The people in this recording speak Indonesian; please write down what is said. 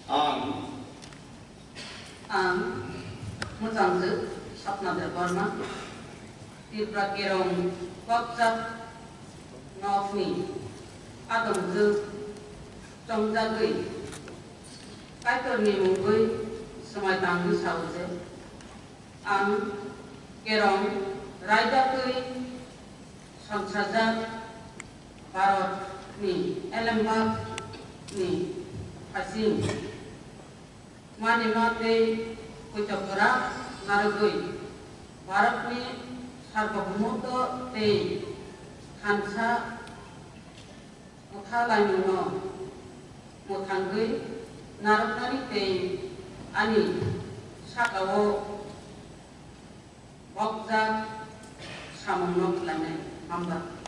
Ang Muzangzu Swapna Debbarma Tripura Kerong Kokjab Nofni Adamzu Jongjagui Kaitorni Mungui Swmai Tangkha Sauje Ang Kerong Raidagui Samsajak Bharat ni Elembag ni Hasim Mani mate Kuchapura Naragui Bharat ni Sarvabhumuto te Tangkha Muthalai Muno Muthangui Naraknani te Ani Sabhao Bokjak Samungno Lane Mamba